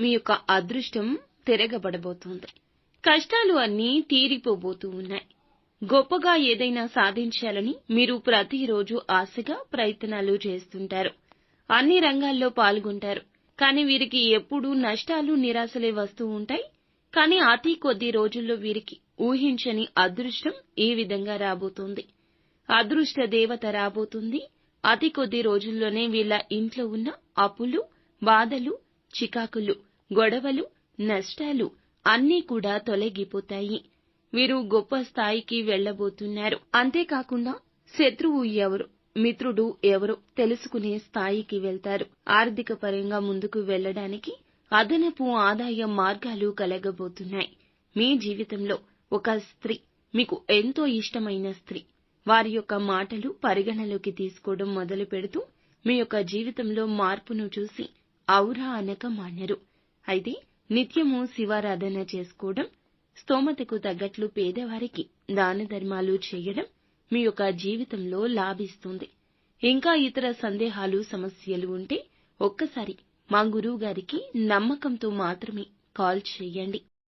మీ యొక్క అదృష్టం తిరగబడబోతోంది. కష్టాలు అన్నీ తీరిపోబోతూ ఉన్నాయి. గొప్పగా ఏదైనా సాధించాలని మీరు ప్రతిరోజు ఆశగా ప్రయత్నాలు చేస్తుంటారు. అన్ని రంగాల్లో పాల్గొంటారు. కానీ వీరికి ఎప్పుడూ నష్టాలు, నిరాశలే వస్తూ ఉంటాయి. కానీ అతి కొద్ది రోజుల్లో వీరికి ఊహించని అదృష్టం ఈ విధంగా రాబోతోంది. అదృష్ట దేవత రాబోతుంది. అతి కొద్ది రోజుల్లోనే వీళ్ళ ఇంట్లో ఉన్న అప్పులు, బాధలు, చికాకులు, గొడవలు, నష్టాలు అన్నీ కూడా తొలగిపోతాయి. వీరు గొప్ప స్థాయికి వెళ్లబోతున్నారు. అంతేకాకుండా శత్రువు ఎవరు, మిత్రుడు ఎవరో తెలుసుకునే స్థాయికి వెళ్తారు. ఆర్థిక పరంగా ముందుకు వెళ్లడానికి అదనపు ఆదాయ మార్గాలు కలగబోతున్నాయి. మీ జీవితంలో ఒక స్త్రీ, మీకు ఎంతో ఇష్టమైన స్త్రీ, వారి యొక్క మాటలు పరిగణలోకి తీసుకోవడం మొదలు పెడుతూ మీ యొక్క జీవితంలో మార్పును చూసి ఔరా అనక మానరు. అయితే నిత్యము శివారాధన చేసుకోవడం, స్తోమతకు తగ్గట్లు పేదవారికి దాన ధర్మాలు చేయడం మీ యొక్క జీవితంలో లాభిస్తుంది. ఇంకా ఇతర సందేహాలు, సమస్యలు ఉంటే ఒక్కసారి మా గురువుగారికి నమ్మకంతో మాత్రమే కాల్ చేయండి.